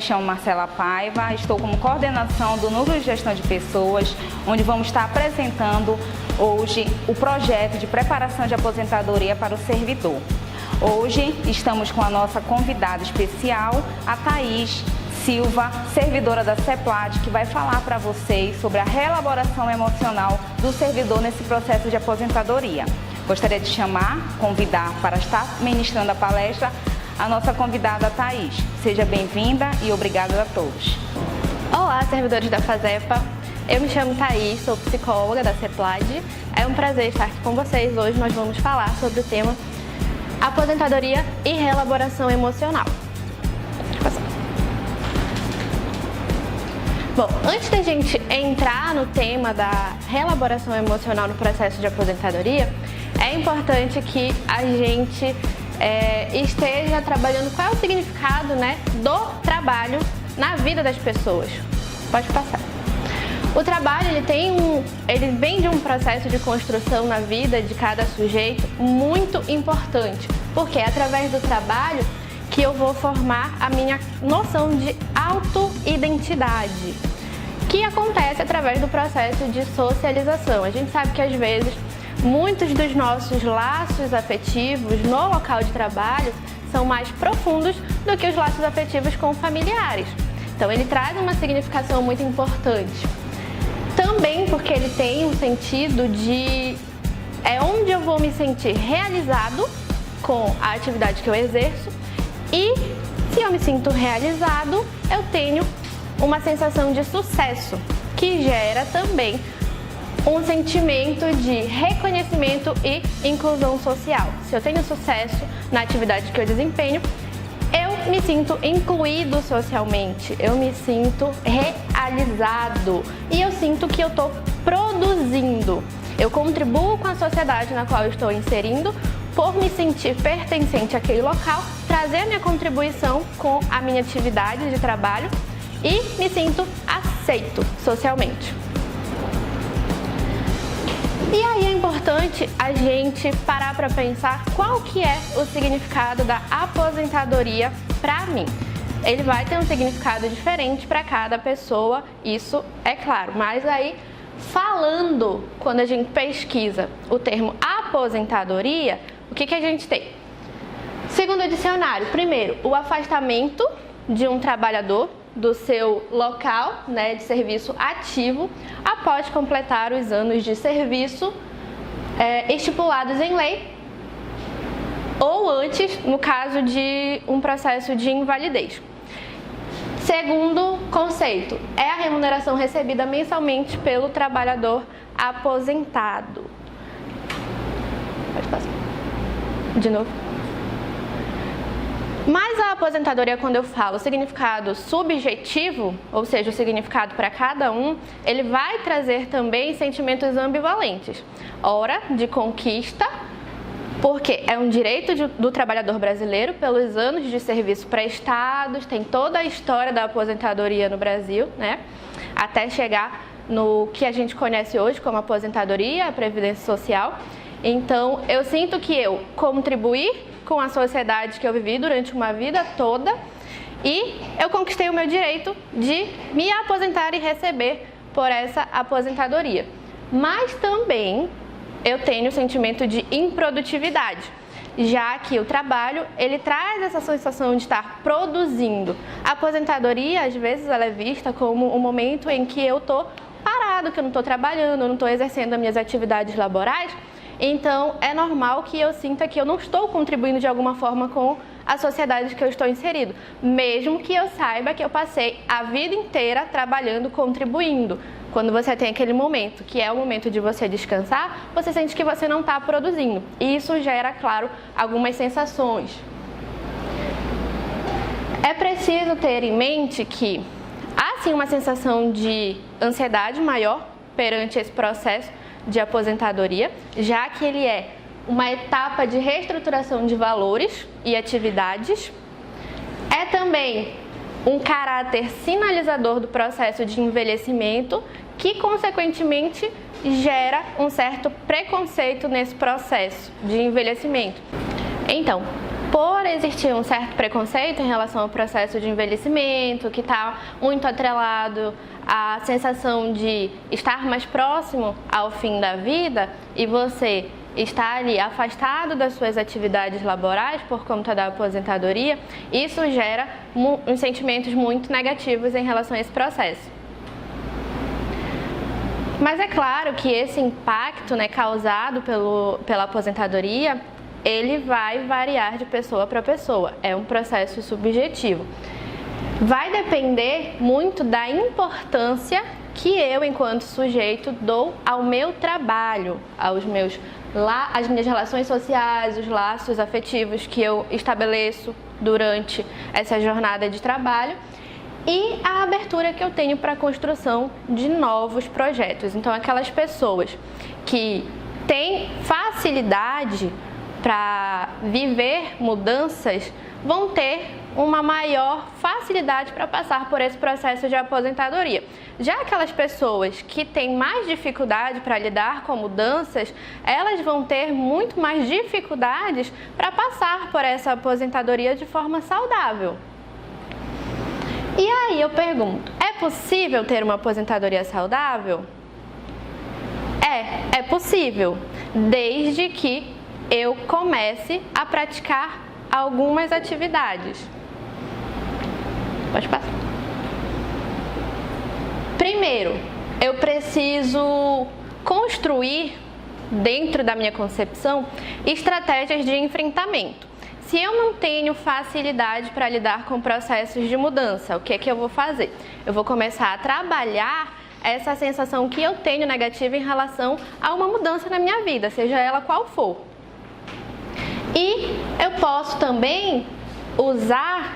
chamo Marcela Paiva, estou como coordenação do Núcleo de Gestão de Pessoas, onde vamos estar apresentando hoje o projeto de preparação de aposentadoria para o servidor. Hoje estamos com a nossa convidada especial, a Thaís Silva, servidora da CEPLAD, que vai falar para vocês sobre a reelaboração emocional do servidor nesse processo de aposentadoria. Gostaria de convidar para estar ministrando a palestra a nossa convidada Thaís. Seja bem-vinda e obrigada a todos. Olá, servidores da FASEPA. Eu me chamo Thaís, sou psicóloga da CEPLAD. É um prazer estar aqui com vocês. Hoje nós vamos falar sobre o tema aposentadoria e reelaboração emocional. Bom, antes da gente entrar no tema da reelaboração emocional no processo de aposentadoria, é importante que a gente esteja trabalhando qual é o significado, do trabalho na vida das pessoas. Pode passar. O trabalho ele vem de um processo de construção na vida de cada sujeito muito importante, porque é através do trabalho que eu vou formar a minha noção de autoidentidade, que acontece através do processo de socialização. A gente sabe que às vezes muitos dos nossos laços afetivos no local de trabalho são mais profundos do que os laços afetivos com familiares. Então ele traz uma significação muito importante. Também porque ele tem um sentido de onde eu vou me sentir realizado com a atividade que eu exerço, e se eu me sinto realizado, eu tenho uma sensação de sucesso, que gera também um sentimento de reconhecimento e inclusão social. Se eu tenho sucesso na atividade que eu desempenho, eu me sinto incluído socialmente, eu me sinto realizado e eu sinto que eu estou produzindo. Eu contribuo com a sociedade na qual eu estou inserindo por me sentir pertencente àquele local, trazer a minha contribuição com a minha atividade de trabalho e me sinto aceito socialmente. E aí é importante a gente parar para pensar qual que é o significado da aposentadoria para mim. Ele vai ter um significado diferente para cada pessoa, isso é claro. Mas aí, falando, quando a gente pesquisa o termo aposentadoria, o que a gente tem? Segundo o dicionário, primeiro, o afastamento de um trabalhador do seu local de serviço ativo após completar os anos de serviço estipulados em lei ou antes, no caso de um processo de invalidez. Segundo conceito, é a remuneração recebida mensalmente pelo trabalhador aposentado. Pode passar. De novo. Mas a aposentadoria, quando eu falo significado subjetivo, ou seja, o significado para cada um, ele vai trazer também sentimentos ambivalentes. Ora, de conquista, porque é um direito do trabalhador brasileiro pelos anos de serviço prestados, tem toda a história da aposentadoria no Brasil, até chegar no que a gente conhece hoje como aposentadoria, a Previdência Social. Então, eu sinto que eu contribuí com a sociedade que eu vivi durante uma vida toda e eu conquistei o meu direito de me aposentar e receber por essa aposentadoria. Mas também eu tenho o sentimento de improdutividade, já que o trabalho, ele traz essa sensação de estar produzindo. A aposentadoria, às vezes, ela é vista como um momento em que eu estou parado, que eu não estou trabalhando, eu não estou exercendo as minhas atividades laborais. Então, é normal que eu sinta que eu não estou contribuindo de alguma forma com a sociedade que eu estou inserido, mesmo que eu saiba que eu passei a vida inteira trabalhando, contribuindo. Quando você tem aquele momento, que é o momento de você descansar, você sente que você não está produzindo. E isso gera, claro, algumas sensações. É preciso ter em mente que há sim uma sensação de ansiedade maior perante esse processo de aposentadoria, já que ele é uma etapa de reestruturação de valores e atividades. É também um caráter sinalizador do processo de envelhecimento, que consequentemente gera um certo preconceito nesse processo de envelhecimento. Então, por existir um certo preconceito em relação ao processo de envelhecimento, que está muito atrelado à sensação de estar mais próximo ao fim da vida e você está ali afastado das suas atividades laborais por conta da aposentadoria, isso gera uns sentimentos muito negativos em relação a esse processo. Mas é claro que esse impacto, né, causado pela aposentadoria, ele vai variar de pessoa para pessoa, é um processo subjetivo. Vai depender muito da importância que eu, enquanto sujeito, dou ao meu trabalho, às minhas relações sociais, os laços afetivos que eu estabeleço durante essa jornada de trabalho e a abertura que eu tenho para a construção de novos projetos. Então, aquelas pessoas que têm facilidade para viver mudanças vão ter uma maior facilidade para passar por esse processo de aposentadoria. Já aquelas pessoas que têm mais dificuldade para lidar com mudanças, elas vão ter muito mais dificuldades para passar por essa aposentadoria de forma saudável. E aí eu pergunto, é possível ter uma aposentadoria saudável? É possível, desde que eu comece a praticar algumas atividades. Pode passar. Primeiro, eu preciso construir, dentro da minha concepção, estratégias de enfrentamento. Se eu não tenho facilidade para lidar com processos de mudança, o que é que eu vou fazer? Eu vou começar a trabalhar essa sensação que eu tenho negativa em relação a uma mudança na minha vida, seja ela qual for. E eu posso também usar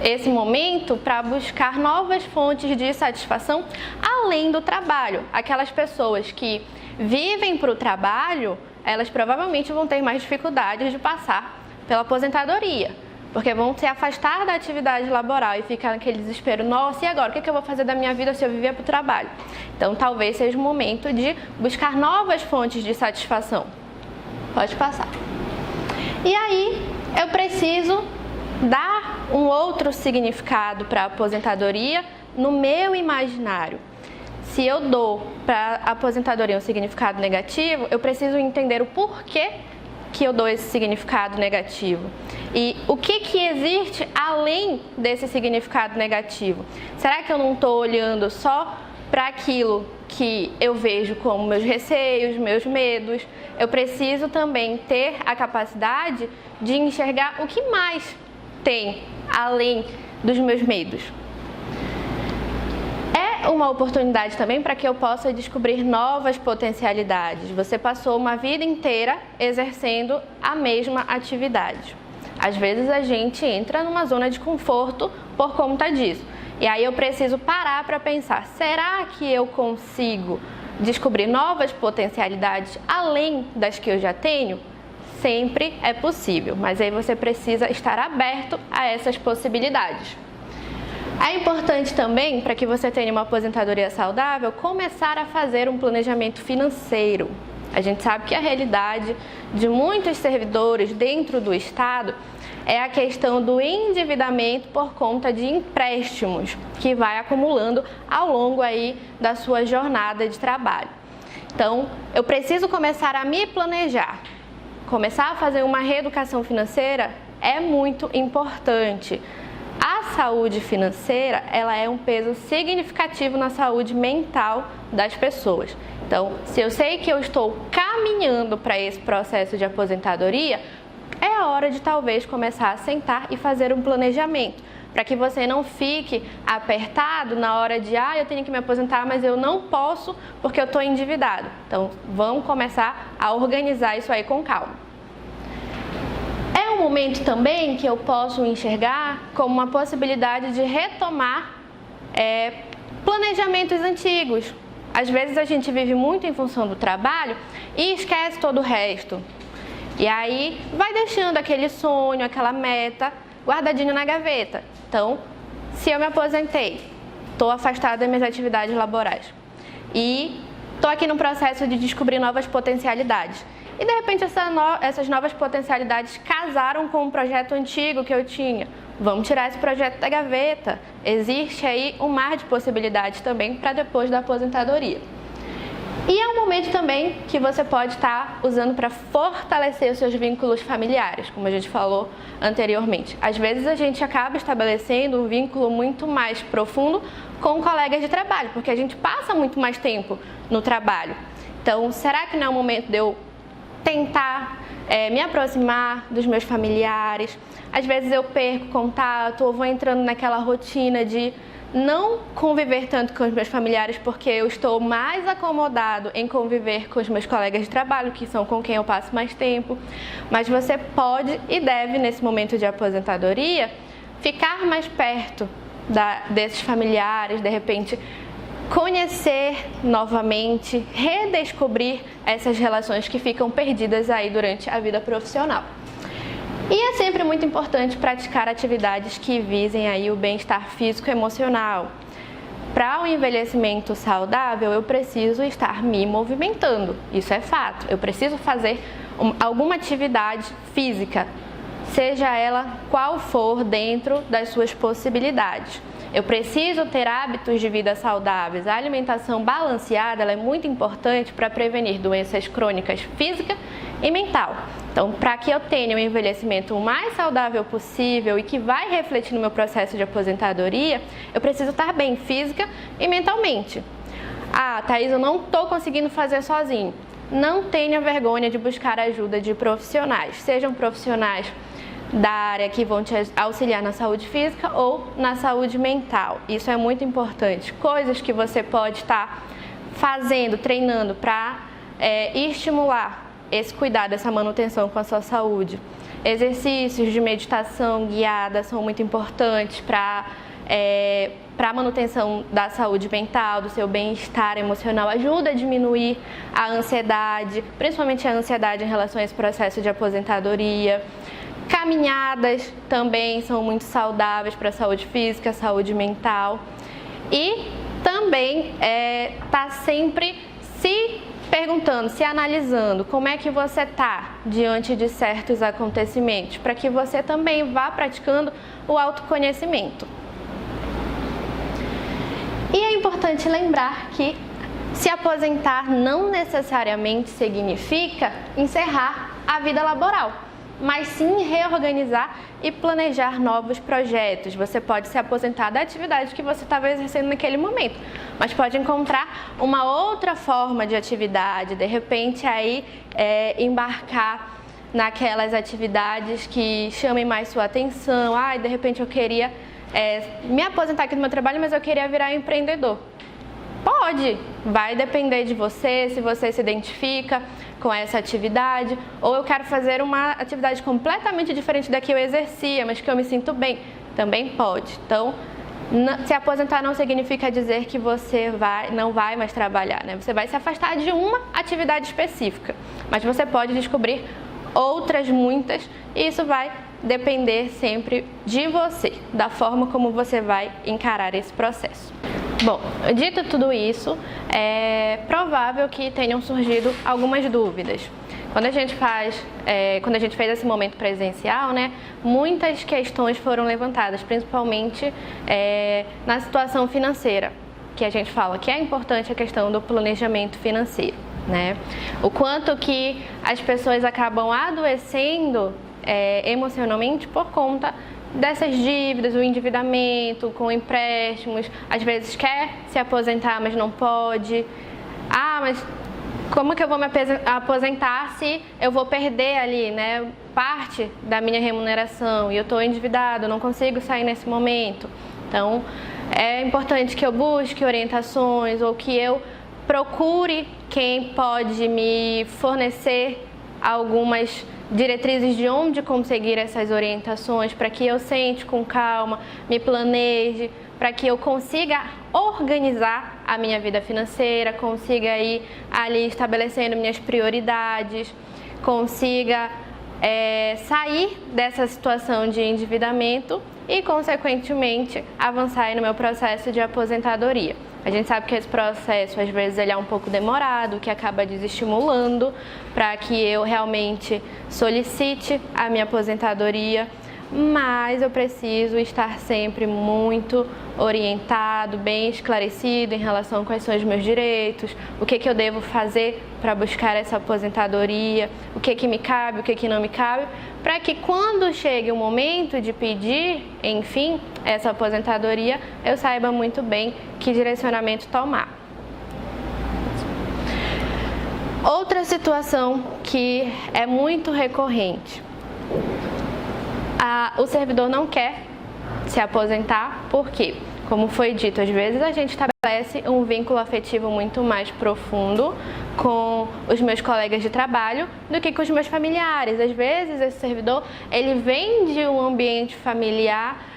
esse momento para buscar novas fontes de satisfação além do trabalho. Aquelas pessoas que vivem para o trabalho, elas provavelmente vão ter mais dificuldades de passar pela aposentadoria, porque vão se afastar da atividade laboral e ficar naquele desespero, nossa, e agora? O que eu vou fazer da minha vida se eu viver para o trabalho? Então, talvez seja o momento de buscar novas fontes de satisfação. Pode passar. E aí, eu preciso dar um outro significado para a aposentadoria no meu imaginário. Se eu dou para a aposentadoria um significado negativo, eu preciso entender o porquê que eu dou esse significado negativo. E o que existe além desse significado negativo? Será que eu não estou olhando só para aquilo que eu vejo como meus receios, meus medos? Eu preciso também ter a capacidade de enxergar o que mais tem além dos meus medos. É uma oportunidade também para que eu possa descobrir novas potencialidades. Você passou uma vida inteira exercendo a mesma atividade. Às vezes a gente entra numa zona de conforto por conta disso. E aí eu preciso parar para pensar, será que eu consigo descobrir novas potencialidades além das que eu já tenho? Sempre é possível, mas aí você precisa estar aberto a essas possibilidades. É importante também, para que você tenha uma aposentadoria saudável, começar a fazer um planejamento financeiro. A gente sabe que a realidade de muitos servidores dentro do Estado é a questão do endividamento por conta de empréstimos que vai acumulando ao longo aí da sua jornada de trabalho. Então, eu preciso começar a me planejar. Começar a fazer uma reeducação financeira é muito importante. A saúde financeira, ela é um peso significativo na saúde mental das pessoas. Então, se eu sei que eu estou caminhando para esse processo de aposentadoria, é a hora de talvez começar a sentar e fazer um planejamento, para que você não fique apertado na hora de, eu tenho que me aposentar, mas eu não posso porque eu estou endividado. Então, vamos começar a organizar isso aí com calma. É um momento também que eu posso enxergar como uma possibilidade de retomar planejamentos antigos. Às vezes a gente vive muito em função do trabalho e esquece todo o resto. E aí vai deixando aquele sonho, aquela meta guardadinho na gaveta. Então, se eu me aposentei, estou afastada das minhas atividades laborais e estou aqui no processo de descobrir novas potencialidades. e de repente essas novas potencialidades casaram com um projeto antigo que eu tinha. Vamos tirar esse projeto da gaveta. Existe aí um mar de possibilidades também para depois da aposentadoria. E é um momento também que você pode estar usando para fortalecer os seus vínculos familiares, como a gente falou anteriormente. Às vezes a gente acaba estabelecendo um vínculo muito mais profundo com colegas de trabalho, porque a gente passa muito mais tempo no trabalho. Então, será que não é o momento de eu tentar me aproximar dos meus familiares? Às vezes eu perco contato ou vou entrando naquela rotina de não conviver tanto com os meus familiares porque eu estou mais acomodado em conviver com os meus colegas de trabalho, que são com quem eu passo mais tempo. Mas você pode e deve, nesse momento de aposentadoria, ficar mais perto desses familiares, de repente conhecer novamente, redescobrir essas relações que ficam perdidas aí durante a vida profissional. E é sempre muito importante praticar atividades que visem aí o bem-estar físico e emocional. Para o envelhecimento saudável, eu preciso estar me movimentando, isso é fato. Eu preciso fazer alguma atividade física, seja ela qual for dentro das suas possibilidades. Eu preciso ter hábitos de vida saudáveis. A alimentação balanceada ela é muito importante para prevenir doenças crônicas física e mental. Então, para que eu tenha um envelhecimento o mais saudável possível e que vai refletir no meu processo de aposentadoria, eu preciso estar bem física e mentalmente. Ah, Thaís, eu não estou conseguindo fazer sozinho. Não tenha vergonha de buscar ajuda de profissionais, sejam profissionais da área que vão te auxiliar na saúde física ou na saúde mental. Isso é muito importante. Coisas que você pode estar fazendo, treinando para estimular esse cuidado, essa manutenção com a sua saúde. Exercícios de meditação guiada são muito importantes para a manutenção da saúde mental, do seu bem-estar emocional. Ajuda a diminuir a ansiedade, principalmente a ansiedade em relação a esse processo de aposentadoria. Caminhadas também são muito saudáveis para a saúde física, saúde mental. E também tá sempre se perguntando, se analisando como é que você está diante de certos acontecimentos, para que você também vá praticando o autoconhecimento. E é importante lembrar que se aposentar não necessariamente significa encerrar a vida laboral, mas sim reorganizar e planejar novos projetos. Você pode se aposentar da atividade que você estava exercendo naquele momento, mas pode encontrar uma outra forma de atividade, de repente aí embarcar naquelas atividades que chamem mais sua atenção. De repente eu queria me aposentar aqui do meu trabalho, mas eu queria virar empreendedor. Pode, vai depender de você, se você se identifica com essa atividade, ou eu quero fazer uma atividade completamente diferente da que eu exercia, mas que eu me sinto bem, também pode. Então, se aposentar não significa dizer que você não vai mais trabalhar, né? Você vai se afastar de uma atividade específica, mas você pode descobrir outras muitas, e isso vai depender sempre de você, da forma como você vai encarar esse processo. Bom, dito tudo isso, é provável que tenham surgido algumas dúvidas. Quando a gente fez esse momento presencial, né, muitas questões foram levantadas, principalmente na situação financeira, que a gente fala que é importante a questão do planejamento financeiro, né? O quanto que as pessoas acabam adoecendo emocionalmente por conta dessas dívidas, o endividamento com empréstimos. Às vezes quer se aposentar, mas não pode. Mas como que eu vou me aposentar se eu vou perder ali, né, parte da minha remuneração e eu estou endividado, eu não consigo sair nesse momento. Então, é importante que eu busque orientações ou que eu procure quem pode me fornecer algumas diretrizes de onde conseguir essas orientações, para que eu sente com calma, me planeje, para que eu consiga organizar a minha vida financeira, consiga ir ali estabelecendo minhas prioridades, consiga sair dessa situação de endividamento e, consequentemente, avançar no meu processo de aposentadoria. A gente sabe que esse processo, às vezes, ele é um pouco demorado, que acaba desestimulando para que eu realmente solicite a minha aposentadoria, mas eu preciso estar sempre muito orientado, bem esclarecido em relação a quais são os meus direitos, o que eu devo fazer para buscar essa aposentadoria, o que me cabe, o que não me cabe, para que quando chegue o momento de pedir, enfim, essa aposentadoria, eu saiba muito bem que direcionamento tomar. Outra situação que é muito recorrente. O servidor não quer se aposentar, porque, como foi dito, às vezes a gente estabelece um vínculo afetivo muito mais profundo com os meus colegas de trabalho do que com os meus familiares. Às vezes esse servidor, ele vem de um ambiente familiar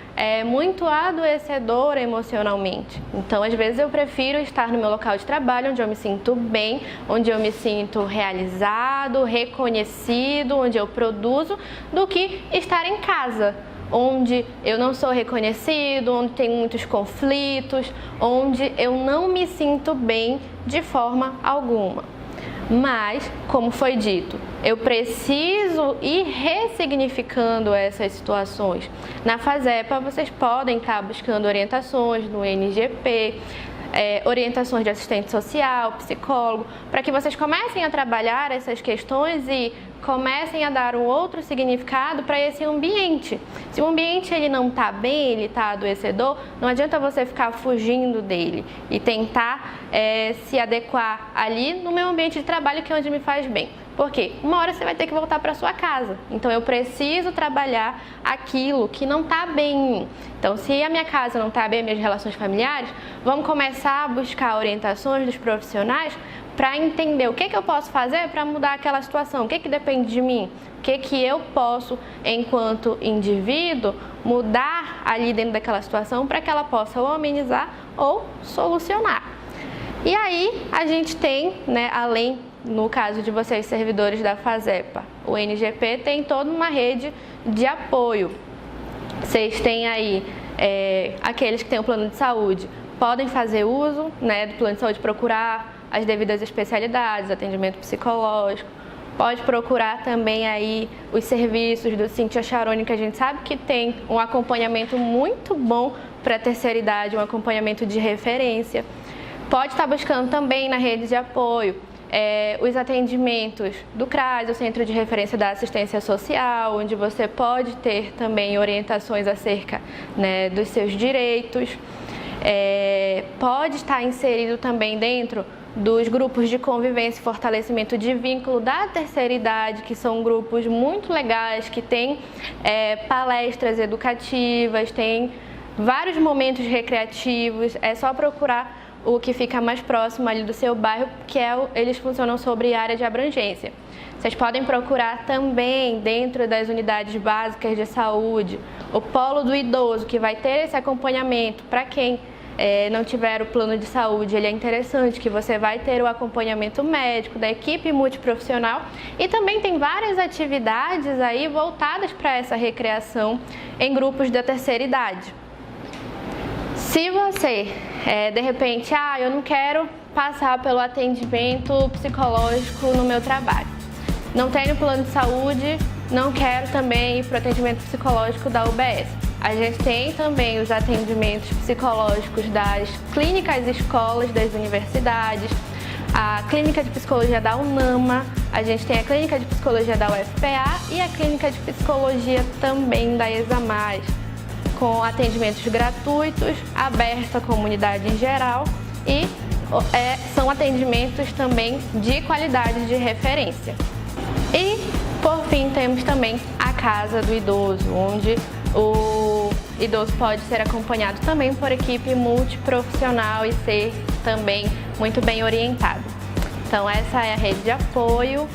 muito adoecedor emocionalmente. Então, às vezes eu prefiro estar no meu local de trabalho, onde eu me sinto bem, onde eu me sinto realizado, reconhecido, onde eu produzo, do que estar em casa, onde eu não sou reconhecido, onde tem muitos conflitos, onde eu não me sinto bem de forma alguma. Mas, como foi dito, eu preciso ir ressignificando essas situações. Na FASEPA, vocês podem estar buscando orientações no NGP, orientações de assistente social, psicólogo, para que vocês comecem a trabalhar essas questões e comecem a dar um outro significado para esse ambiente. Se o ambiente ele não está bem, ele está adoecedor, não adianta você ficar fugindo dele e tentar se adequar ali no meu ambiente de trabalho, que é onde me faz bem. Porque uma hora você vai ter que voltar para sua casa. Então eu preciso trabalhar aquilo que não está bem em mim. Então, se a minha casa não está bem, minhas relações familiares, vamos começar a buscar orientações dos profissionais para entender o que eu posso fazer para mudar aquela situação, o que depende de mim, o que eu posso, enquanto indivíduo, mudar ali dentro daquela situação para que ela possa ou amenizar ou solucionar. E aí a gente tem, além, no caso de vocês servidores da FASEPA, o NGP tem toda uma rede de apoio. Vocês têm aí aqueles que têm o plano de saúde, podem fazer uso do plano de saúde, procurar as devidas especialidades, atendimento psicológico. Pode procurar também aí os serviços do Cíntia Charoni, que a gente sabe que tem um acompanhamento muito bom para a terceira idade, um acompanhamento de referência. Pode estar buscando também na rede de apoio os atendimentos do CRAS, o Centro de Referência da Assistência Social, onde você pode ter também orientações acerca dos seus direitos. Pode estar inserido também dentro dos grupos de convivência e fortalecimento de vínculo da terceira idade, que são grupos muito legais, que têm palestras educativas, tem vários momentos recreativos. É só procurar o que fica mais próximo ali do seu bairro, que eles funcionam sobre área de abrangência. Vocês podem procurar também dentro das unidades básicas de saúde o polo do idoso, que vai ter esse acompanhamento para quem não tiver o plano de saúde. Ele é interessante, que você vai ter o acompanhamento médico da equipe multiprofissional, e também tem várias atividades aí voltadas para essa recreação em grupos da terceira idade. Se você, de repente, eu não quero passar pelo atendimento psicológico no meu trabalho, não tenho plano de saúde, não quero também ir para o atendimento psicológico da UBS. A gente tem também os atendimentos psicológicos das clínicas escolas das universidades, a clínica de psicologia da UNAMA, a gente tem a clínica de psicologia da UFPA e a clínica de psicologia também da ESAMAS, com atendimentos gratuitos, abertos à comunidade em geral, e são atendimentos também de qualidade de referência. E, por fim, temos também a Casa do Idoso, onde o idoso pode ser acompanhado também por equipe multiprofissional e ser também muito bem orientado. Então, essa é a rede de apoio.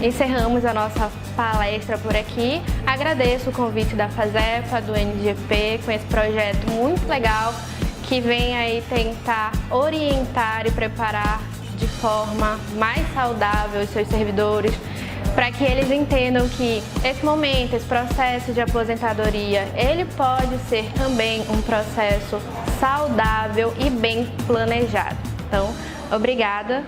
Encerramos a nossa palestra por aqui. Agradeço o convite da FASEPA, do NGP, com esse projeto muito legal, que vem aí tentar orientar e preparar de forma mais saudável os seus servidores, para que eles entendam que esse momento, esse processo de aposentadoria, ele pode ser também um processo saudável e bem planejado. Então, obrigada.